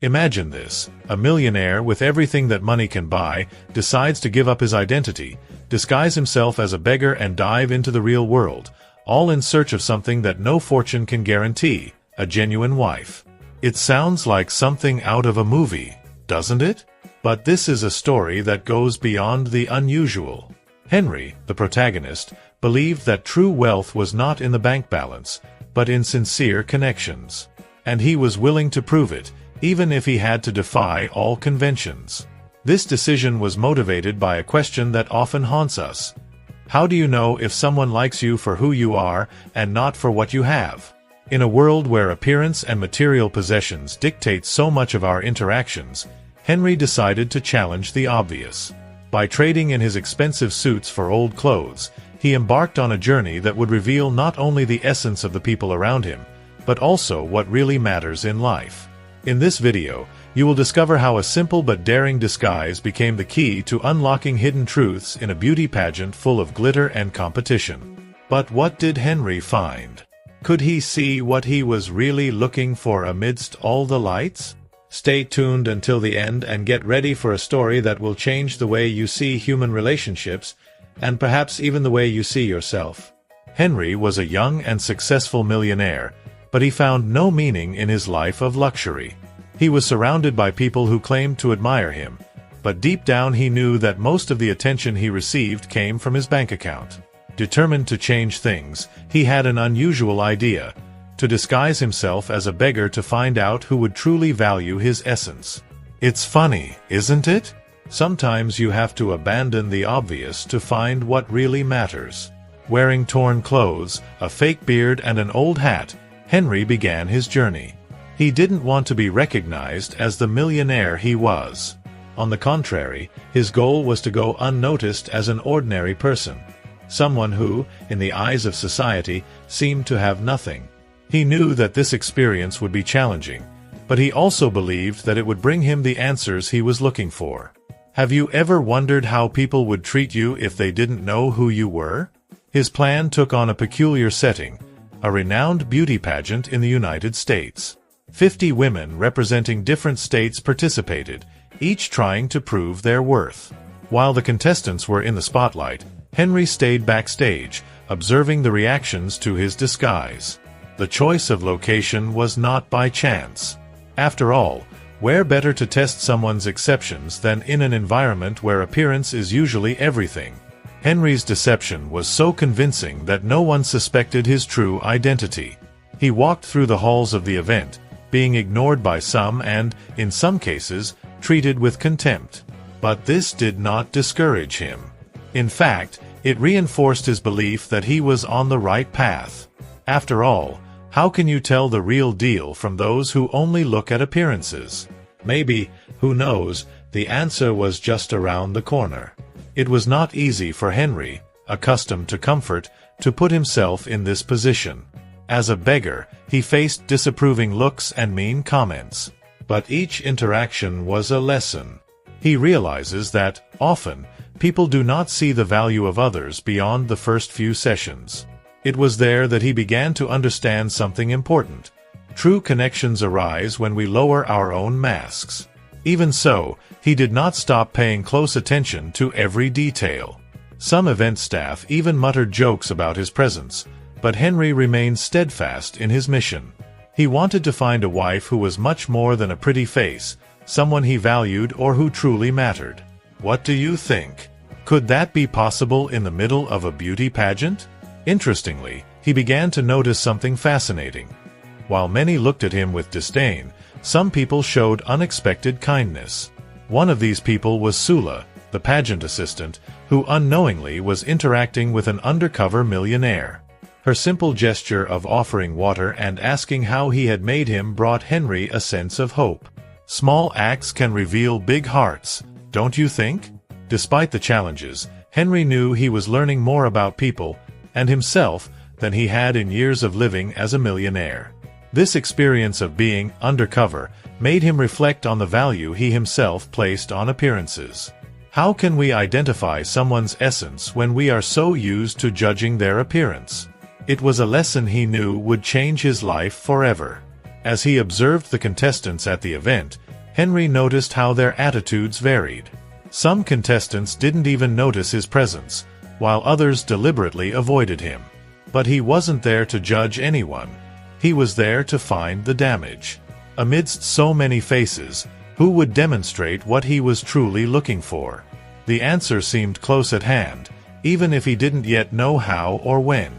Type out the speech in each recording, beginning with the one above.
Imagine this: a millionaire with everything that money can buy decides to give up his identity, disguise himself as a beggar and dive into the real world, all in search of something that no fortune can guarantee: a genuine wife. It sounds like something out of a movie, doesn't it? But this is a story that goes beyond the unusual. Henry, the protagonist, believed that true wealth was not in the bank balance, but in sincere connections. And he was willing to prove it, even if he had to defy all conventions. This decision was motivated by a question that often haunts us. How do you know if someone likes you for who you are and not for what you have? In a world where appearance and material possessions dictate so much of our interactions, Henry decided to challenge the obvious. By trading in his expensive suits for old clothes, he embarked on a journey that would reveal not only the essence of the people around him, but also what really matters in life. In this video, you will discover how a simple but daring disguise became the key to unlocking hidden truths in a beauty pageant full of glitter and competition. But what did Henry find? Could he see what he was really looking for amidst all the lights? Stay tuned until the end and get ready for a story that will change the way you see human relationships, and perhaps even the way you see yourself. Henry was a young and successful millionaire, but he found no meaning in his life of luxury. He was surrounded by people who claimed to admire him, but deep down he knew that most of the attention he received came from his bank account. Determined to change things, he had an unusual idea: to disguise himself as a beggar to find out who would truly value his essence. It's funny, isn't it? Sometimes you have to abandon the obvious to find what really matters. Wearing torn clothes, a fake beard, and an old hat, Henry began his journey. He didn't want to be recognized as the millionaire he was. On the contrary, his goal was to go unnoticed as an ordinary person. Someone who, in the eyes of society, seemed to have nothing. He knew that this experience would be challenging, but he also believed that it would bring him the answers he was looking for. Have you ever wondered how people would treat you if they didn't know who you were? His plan took on a peculiar setting: a renowned beauty pageant in the United States. 50 women representing different states participated, each trying to prove their worth. While the contestants were in the spotlight, Henry stayed backstage, observing the reactions to his disguise. The choice of location was not by chance. After all, where better to test someone's exceptions than in an environment where appearance is usually everything? Henry's deception was so convincing that no one suspected his true identity. He walked through the halls of the event, being ignored by some and, in some cases, treated with contempt. But this did not discourage him. In fact, it reinforced his belief that he was on the right path. After all, how can you tell the real deal from those who only look at appearances? Maybe, who knows, the answer was just around the corner. It was not easy for Henry, accustomed to comfort, to put himself in this position. As a beggar, he faced disapproving looks and mean comments. But each interaction was a lesson. He realizes that, often, people do not see the value of others beyond the first few sessions. It was there that he began to understand something important. True connections arise when we lower our own masks. Even so, he did not stop paying close attention to every detail. Some event staff even muttered jokes about his presence, but Henry remained steadfast in his mission. He wanted to find a wife who was much more than a pretty face, someone he valued or who truly mattered. What do you think? Could that be possible in the middle of a beauty pageant? Interestingly, he began to notice something fascinating. While many looked at him with disdain, some people showed unexpected kindness. One of these people was Sula, the pageant assistant, who unknowingly was interacting with an undercover millionaire. Her simple gesture of offering water and asking how he had made him brought Henry a sense of hope. Small acts can reveal big hearts, don't you think? Despite the challenges, Henry knew he was learning more about people and himself than he had in years of living as a millionaire. This experience of being undercover made him reflect on the value he himself placed on appearances. How can we identify someone's essence when we are so used to judging their appearance? It was a lesson he knew would change his life forever. As he observed the contestants at the event, Henry noticed how their attitudes varied. Some contestants didn't even notice his presence, while others deliberately avoided him. But he wasn't there to judge anyone. He was there to find the damage. Amidst so many faces, who would demonstrate what he was truly looking for? The answer seemed close at hand, even if he didn't yet know how or when.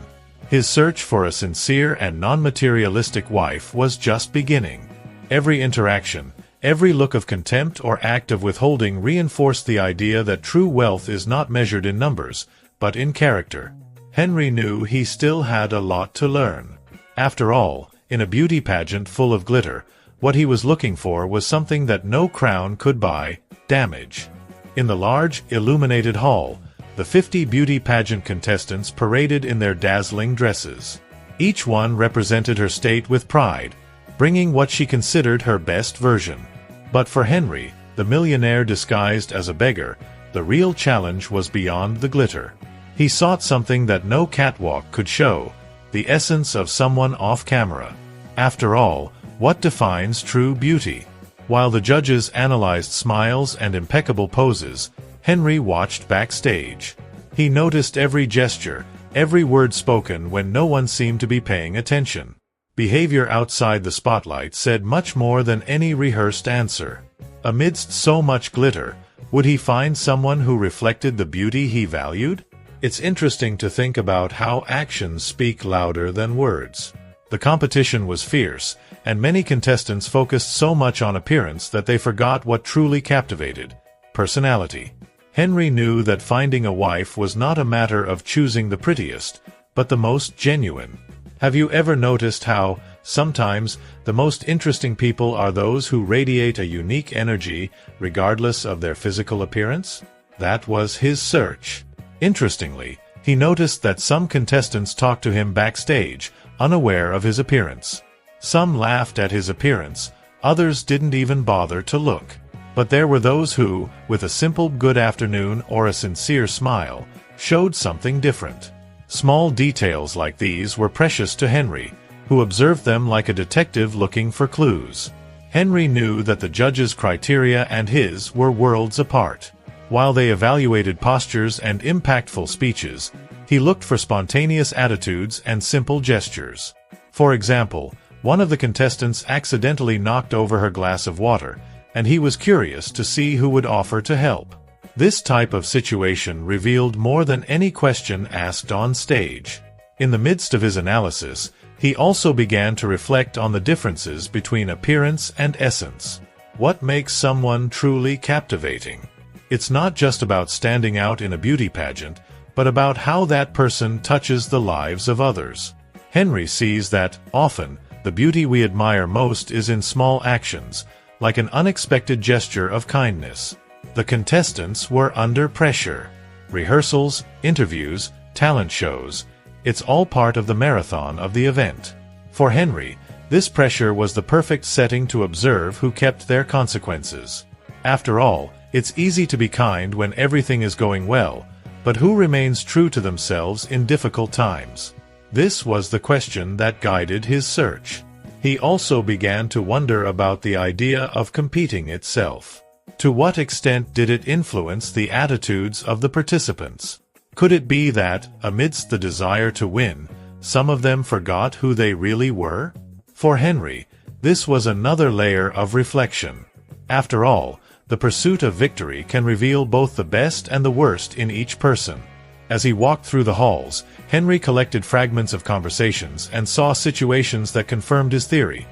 His search for a sincere and non-materialistic wife was just beginning. Every interaction, every look of contempt or act of withholding reinforced the idea that true wealth is not measured in numbers, but in character. Henry knew he still had a lot to learn. After all, in a beauty pageant full of glitter, what he was looking for was something that no crown could buy: damage. In the large, illuminated hall, the 50 beauty pageant contestants paraded in their dazzling dresses. Each one represented her state with pride, bringing what she considered her best version. But for Henry, the millionaire disguised as a beggar, the real challenge was beyond the glitter. He sought something that no catwalk could show: the essence of someone off camera. After all, what defines true beauty? While the judges analyzed smiles and impeccable poses, Henry watched backstage. He noticed every gesture, every word spoken when no one seemed to be paying attention. Behavior outside the spotlight said much more than any rehearsed answer. Amidst so much glitter, would he find someone who reflected the beauty he valued? It's interesting to think about how actions speak louder than words. The competition was fierce, and many contestants focused so much on appearance that they forgot what truly captivated: personality. Henry knew that finding a wife was not a matter of choosing the prettiest, but the most genuine. Have you ever noticed how, sometimes, the most interesting people are those who radiate a unique energy, regardless of their physical appearance? That was his search. Interestingly, he noticed that some contestants talked to him backstage, unaware of his appearance. Some laughed at his appearance, others didn't even bother to look. But there were those who, with a simple good afternoon or a sincere smile, showed something different. Small details like these were precious to Henry, who observed them like a detective looking for clues. Henry knew that the judges' criteria and his were worlds apart. While they evaluated postures and impactful speeches, he looked for spontaneous attitudes and simple gestures. For example, one of the contestants accidentally knocked over her glass of water, and he was curious to see who would offer to help. This type of situation revealed more than any question asked on stage. In the midst of his analysis, he also began to reflect on the differences between appearance and essence. What makes someone truly captivating? It's not just about standing out in a beauty pageant, but about how that person touches the lives of others. Henry sees that, often, the beauty we admire most is in small actions, like an unexpected gesture of kindness. The contestants were under pressure. Rehearsals, interviews, talent shows, it's all part of the marathon of the event. For Henry, this pressure was the perfect setting to observe who kept their consequences. After all, it's easy to be kind when everything is going well, but who remains true to themselves in difficult times? This was the question that guided his search. He also began to wonder about the idea of competing itself. To what extent did it influence the attitudes of the participants? Could it be that, amidst the desire to win, some of them forgot who they really were? For Henry, this was another layer of reflection. After all, the pursuit of victory can reveal both the best and the worst in each person. As he walked through the halls, Henry collected fragments of conversations and saw situations that confirmed his theory.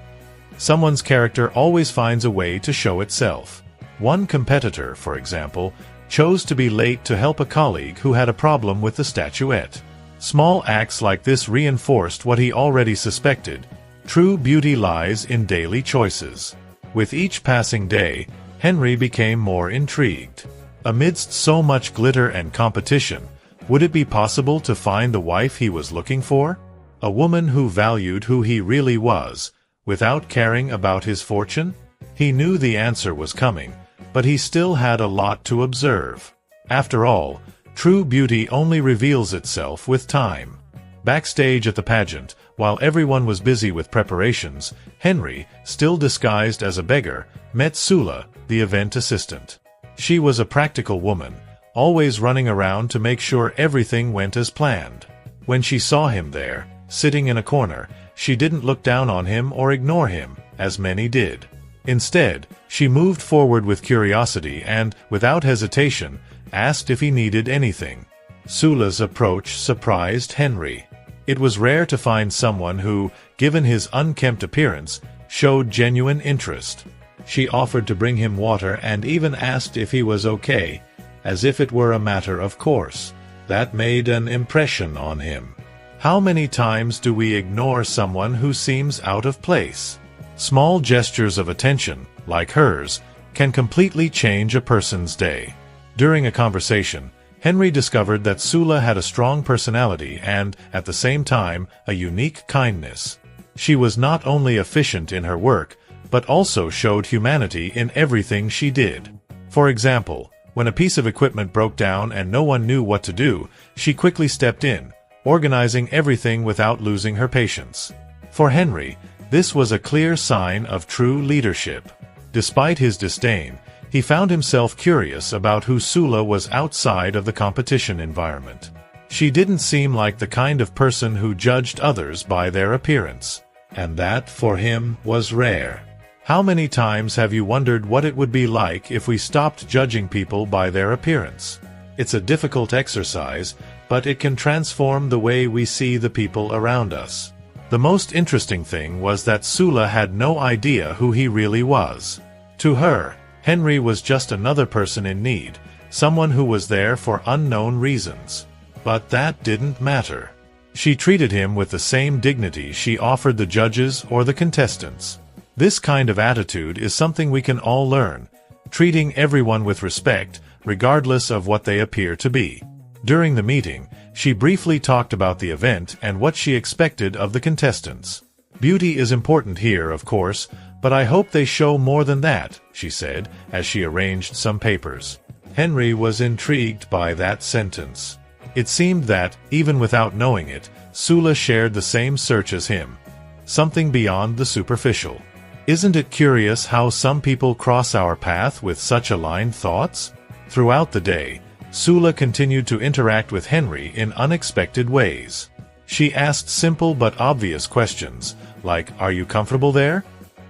Someone's character always finds a way to show itself. One competitor, for example, chose to be late to help a colleague who had a problem with the statuette. Small acts like this reinforced what he already suspected: true beauty lies in daily choices. With each passing day, Henry became more intrigued. Amidst so much glitter and competition, would it be possible to find the wife he was looking for? A woman who valued who he really was, without caring about his fortune? He knew the answer was coming, but he still had a lot to observe. After all, true beauty only reveals itself with time. Backstage at the pageant, while everyone was busy with preparations, Henry, still disguised as a beggar, met Sula, the event assistant. She was a practical woman, always running around to make sure everything went as planned. When she saw him there, sitting in a corner, she didn't look down on him or ignore him, as many did. Instead, she moved forward with curiosity and, without hesitation, asked if he needed anything. Sula's approach surprised Henry. It was rare to find someone who, given his unkempt appearance, showed genuine interest. She offered to bring him water and even asked if he was okay, as if it were a matter of course. That made an impression on him. How many times do we ignore someone who seems out of place? Small gestures of attention, like hers, can completely change a person's day. During a conversation, Henry discovered that Sula had a strong personality and, at the same time, a unique kindness. She was not only efficient in her work, but also showed humanity in everything she did. For example, when a piece of equipment broke down and no one knew what to do, she quickly stepped in, organizing everything without losing her patience. For Henry, this was a clear sign of true leadership. Despite his disdain, he found himself curious about who Sula was outside of the competition environment. She didn't seem like the kind of person who judged others by their appearance. And that, for him, was rare. How many times have you wondered what it would be like if we stopped judging people by their appearance? It's a difficult exercise, but it can transform the way we see the people around us. The most interesting thing was that Sula had no idea who he really was. To her, Henry was just another person in need, someone who was there for unknown reasons. But that didn't matter. She treated him with the same dignity she offered the judges or the contestants. This kind of attitude is something we can all learn, treating everyone with respect, regardless of what they appear to be. During the meeting, she briefly talked about the event and what she expected of the contestants. Beauty is important here, of course, but I hope they show more than that, she said, as she arranged some papers. Henry was intrigued by that sentence. It seemed that, even without knowing it, Sula shared the same search as him. Something beyond the superficial. Isn't it curious how some people cross our path with such aligned thoughts? Throughout the day, Sula continued to interact with Henry in unexpected ways. She asked simple but obvious questions, like, "Are you comfortable there?"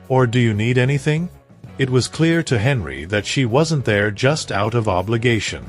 Or "Do you need anything?" It was clear to Henry that she wasn't there just out of obligation.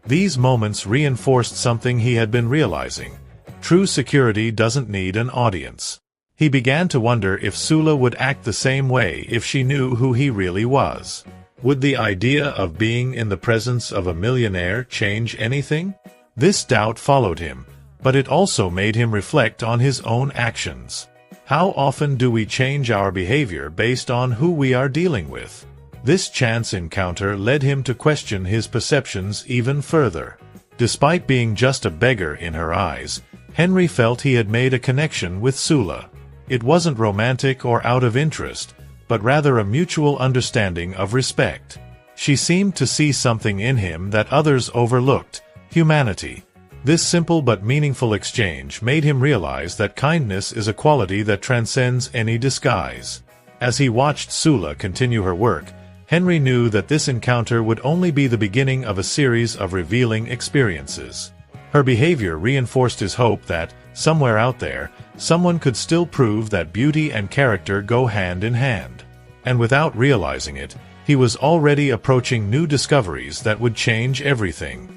These moments reinforced something he had been realizing. True security doesn't need an audience. He began to wonder if Sula would act the same way if she knew who he really was. Would the idea of being in the presence of a millionaire change anything? This doubt followed him, but it also made him reflect on his own actions. How often do we change our behavior based on who we are dealing with? This chance encounter led him to question his perceptions even further. Despite being just a beggar in her eyes, Henry felt he had made a connection with Sula. It wasn't romantic or out of interest, but rather a mutual understanding of respect. She seemed to see something in him that others overlooked: humanity. This simple but meaningful exchange made him realize that kindness is a quality that transcends any disguise. As he watched Sula continue her work, Henry knew that this encounter would only be the beginning of a series of revealing experiences. Her behavior reinforced his hope that, somewhere out there, someone could still prove that beauty and character go hand in hand. And without realizing it, he was already approaching new discoveries that would change everything.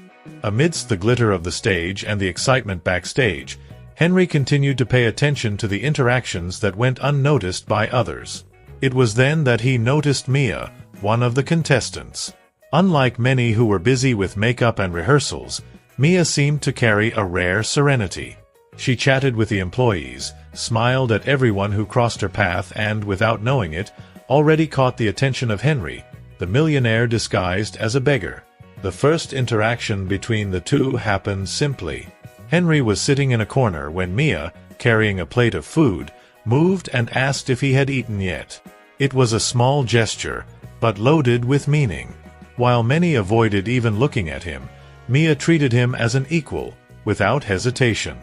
Amidst the glitter of the stage and the excitement backstage, Henry continued to pay attention to the interactions that went unnoticed by others. It was then that he noticed Mia, one of the contestants. Unlike many who were busy with makeup and rehearsals, Mia seemed to carry a rare serenity. She chatted with the employees, smiled at everyone who crossed her path and, without knowing it, already caught the attention of Henry, the millionaire disguised as a beggar. The first interaction between the two happened simply. Henry was sitting in a corner when Mia, carrying a plate of food, moved and asked if he had eaten yet. It was a small gesture, but loaded with meaning. While many avoided even looking at him, Mia treated him as an equal, without hesitation.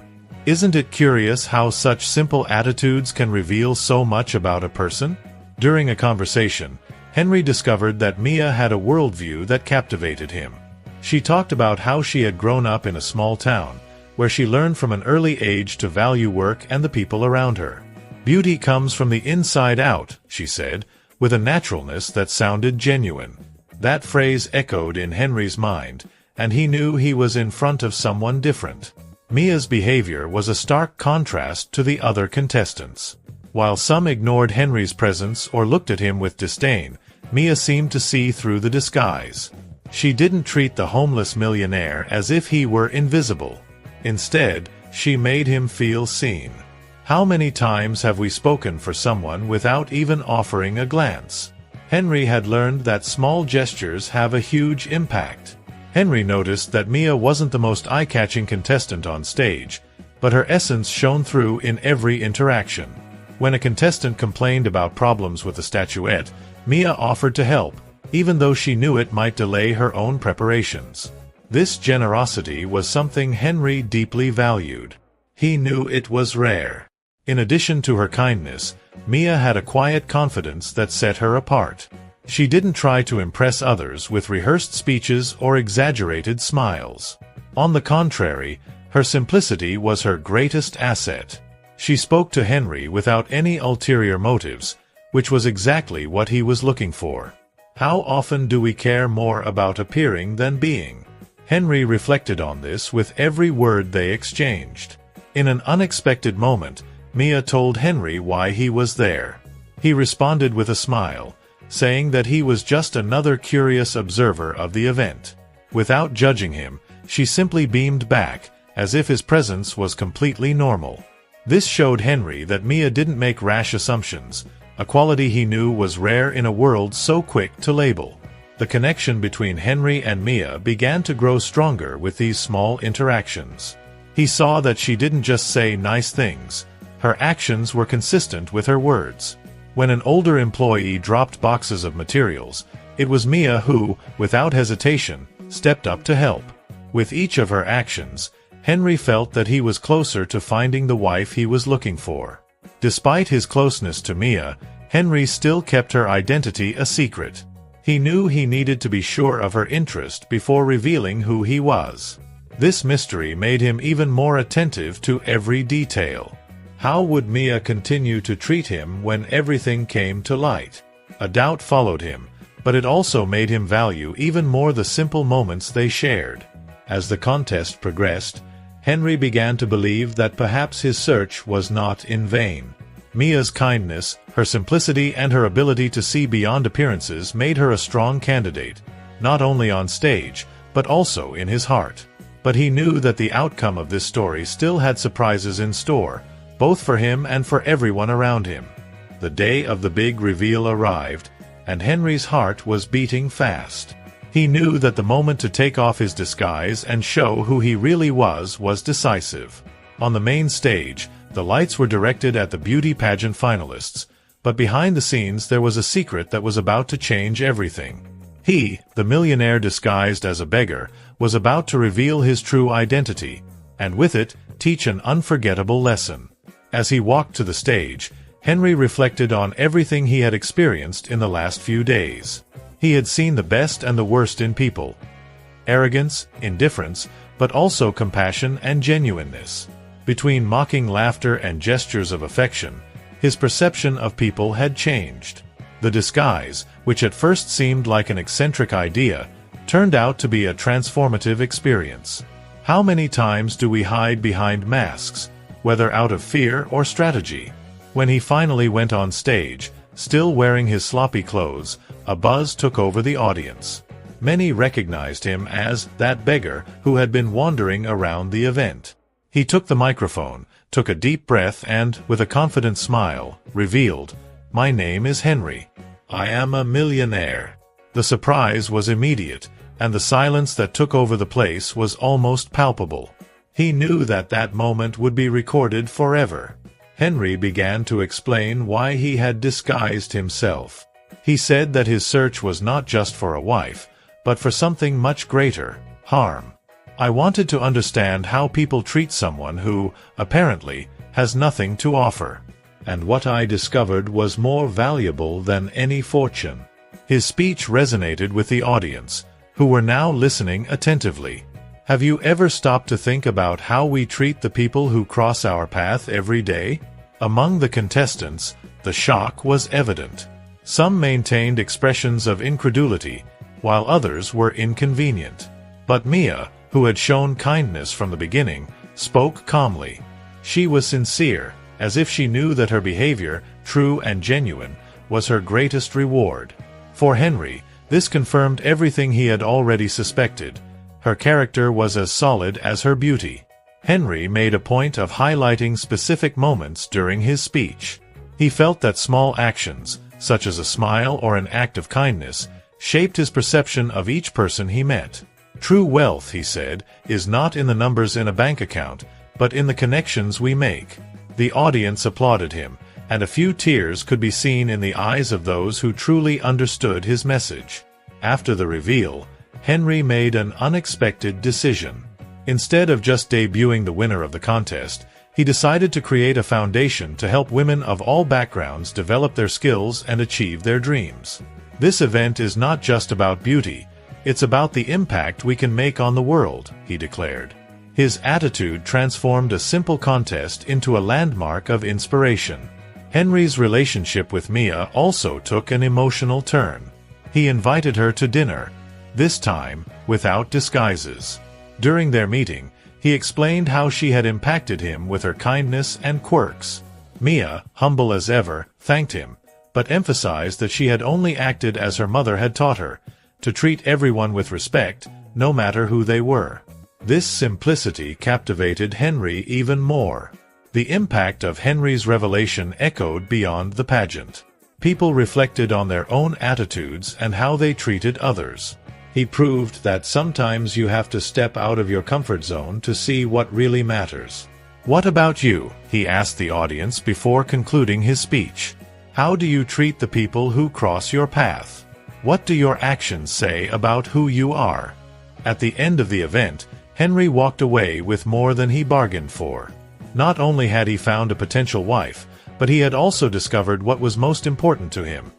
Isn't it curious how such simple attitudes can reveal so much about a person? During a conversation, Henry discovered that Mia had a worldview that captivated him. She talked about how she had grown up in a small town, where she learned from an early age to value work and the people around her. Beauty comes from the inside out, she said, with a naturalness that sounded genuine. That phrase echoed in Henry's mind, and he knew he was in front of someone different. Mia's behavior was a stark contrast to the other contestants. While some ignored Henry's presence or looked at him with disdain, Mia seemed to see through the disguise. She didn't treat the homeless millionaire as if he were invisible. Instead, she made him feel seen. How many times have we spoken for someone without even offering a glance? Henry had learned that small gestures have a huge impact. Henry noticed that Mia wasn't the most eye-catching contestant on stage, but her essence shone through in every interaction. When a contestant complained about problems with the statuette, Mia offered to help, even though she knew it might delay her own preparations. This generosity was something Henry deeply valued. He knew it was rare. In addition to her kindness, Mia had a quiet confidence that set her apart. She didn't try to impress others with rehearsed speeches or exaggerated smiles. On the contrary, her simplicity was her greatest asset. She spoke to Henry without any ulterior motives, which was exactly what he was looking for. How often do we care more about appearing than being? Henry reflected on this with every word they exchanged. In an unexpected moment, Mia told Henry why he was there. He responded with a smile, saying that he was just another curious observer of the event. Without judging him, she simply beamed back, as if his presence was completely normal. This showed Henry that Mia didn't make rash assumptions, a quality he knew was rare in a world so quick to label. The connection between Henry and Mia began to grow stronger with these small interactions. He saw that she didn't just say nice things. Her actions were consistent with her words. When an older employee dropped boxes of materials, it was Mia who, without hesitation, stepped up to help. With each of her actions, Henry felt that he was closer to finding the wife he was looking for. Despite his closeness to Mia, Henry still kept her identity a secret. He knew he needed to be sure of her interest before revealing who he was. This mystery made him even more attentive to every detail. How would Mia continue to treat him when everything came to light? A doubt followed him, but it also made him value even more the simple moments they shared. As the contest progressed, Henry began to believe that perhaps his search was not in vain. Mia's kindness, her simplicity, and her ability to see beyond appearances made her a strong candidate, not only on stage, but also in his heart. But he knew that the outcome of this story still had surprises in store, both for him and for everyone around him. The day of the big reveal arrived, and Henry's heart was beating fast. He knew that the moment to take off his disguise and show who he really was decisive. On the main stage, the lights were directed at the beauty pageant finalists, but behind the scenes there was a secret that was about to change everything. He, the millionaire disguised as a beggar, was about to reveal his true identity, and with it, teach an unforgettable lesson. As he walked to the stage, Henry reflected on everything he had experienced in the last few days. He had seen the best and the worst in people. Arrogance, indifference, but also compassion and genuineness. Between mocking laughter and gestures of affection, his perception of people had changed. The disguise, which at first seemed like an eccentric idea, turned out to be a transformative experience. How many times do we hide behind masks, whether out of fear or strategy? When he finally went on stage, still wearing his sloppy clothes, a buzz took over the audience. Many recognized him as that beggar who had been wandering around the event. He took the microphone, took a deep breath and, with a confident smile, revealed, "My name is Henry. I am a millionaire." The surprise was immediate, and the silence that took over the place was almost palpable. He knew that that moment would be recorded forever. Henry began to explain why he had disguised himself. He said that his search was not just for a wife, but for something much greater, harm. I wanted to understand how people treat someone who, apparently, has nothing to offer. And what I discovered was more valuable than any fortune." His speech resonated with the audience, who were now listening attentively. Have you ever stopped to think about how we treat the people who cross our path every day? Among the contestants, the shock was evident. Some maintained expressions of incredulity, while others were inconvenient. But Mia, who had shown kindness from the beginning, spoke calmly. She was sincere, as if she knew that her behavior, true and genuine, was her greatest reward. For Henry, this confirmed everything he had already suspected. Her character was as solid as her beauty. Henry made a point of highlighting specific moments during his speech. He felt that small actions, such as a smile or an act of kindness, shaped his perception of each person he met. "True wealth," he said, "is not in the numbers in a bank account, but in the connections we make." The audience applauded him, and a few tears could be seen in the eyes of those who truly understood his message. After the reveal, Henry made an unexpected decision. Instead of just debuting the winner of the contest, he decided to create a foundation to help women of all backgrounds develop their skills and achieve their dreams. "This event is not just about beauty, it's about the impact we can make on the world," he declared. His attitude transformed a simple contest into a landmark of inspiration. Henry's relationship with Mia also took an emotional turn. He invited her to dinner, this time without disguises. During their meeting, he explained how she had impacted him with her kindness and quirks. Mia, humble as ever, thanked him, but emphasized that she had only acted as her mother had taught her, to treat everyone with respect, no matter who they were. This simplicity captivated Henry even more. The impact of Henry's revelation echoed beyond the pageant. People reflected on their own attitudes and how they treated others. He proved that sometimes you have to step out of your comfort zone to see what really matters. "What about you?" he asked the audience before concluding his speech. "How do you treat the people who cross your path? What do your actions say about who you are?" At the end of the event, Henry walked away with more than he bargained for. Not only had he found a potential wife, but he had also discovered what was most important to him: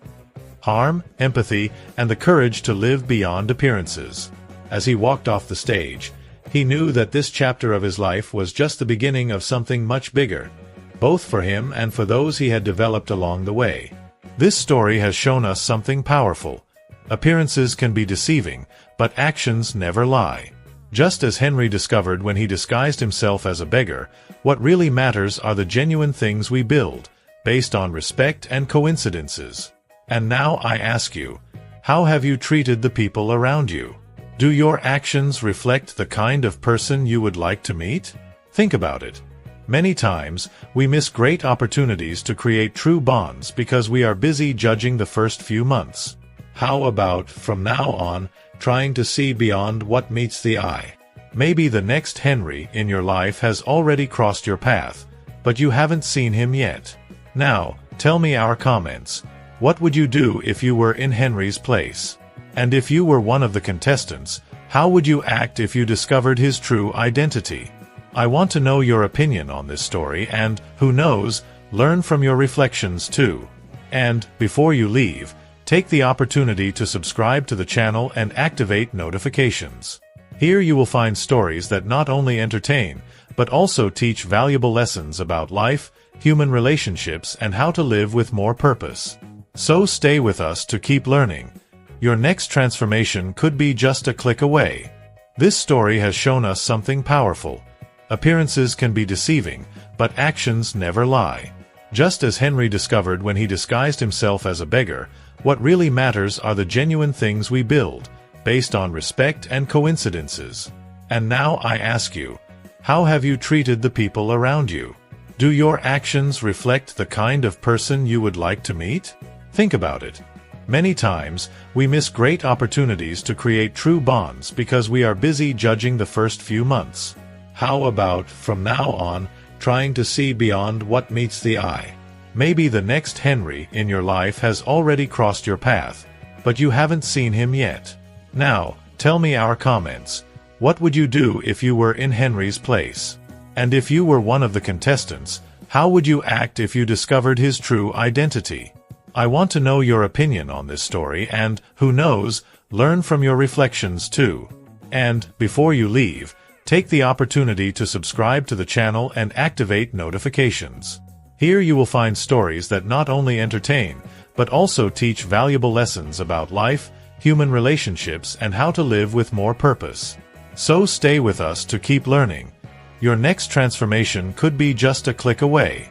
harm, empathy, and the courage to live beyond appearances. As he walked off the stage, he knew that this chapter of his life was just the beginning of something much bigger, both for him and for those he had developed along the way. This story has shown us something powerful. Appearances can be deceiving, but actions never lie. Just as Henry discovered when he disguised himself as a beggar, what really matters are the genuine things we build, based on respect and coincidences. And now I ask you, how have you treated the people around you? Do your actions reflect the kind of person you would like to meet? Think about it. Many times, we miss great opportunities to create true bonds because we are busy judging the first few months. How about, from now on, trying to see beyond what meets the eye? Maybe the next Henry in your life has already crossed your path, but you haven't seen him yet. Now, tell me our comments. What would you do if you were in Henry's place? And if you were one of the contestants, how would you act if you discovered his true identity? I want to know your opinion on this story and, who knows, learn from your reflections too. And, before you leave, take the opportunity to subscribe to the channel and activate notifications. Here you will find stories that not only entertain, but also teach valuable lessons about life, human relationships, and how to live with more purpose. So stay with us to keep learning. Your next transformation could be just a click away. This story has shown us something powerful. Appearances can be deceiving, but actions never lie. Just as Henry discovered when he disguised himself as a beggar, what really matters are the genuine things we build, based on respect and coincidences. And now I ask you, how have you treated the people around you? Do your actions reflect the kind of person you would like to meet? Think about it. Many times, we miss great opportunities to create true bonds because we are busy judging the first few months. How about, from now on, trying to see beyond what meets the eye? Maybe the next Henry in your life has already crossed your path, but you haven't seen him yet. Now, tell me our comments. What would you do if you were in Henry's place? And if you were one of the contestants, how would you act if you discovered his true identity? I want to know your opinion on this story and, who knows, learn from your reflections too. And, before you leave, take the opportunity to subscribe to the channel and activate notifications. Here you will find stories that not only entertain, but also teach valuable lessons about life, human relationships, and how to live with more purpose. So stay with us to keep learning. Your next transformation could be just a click away.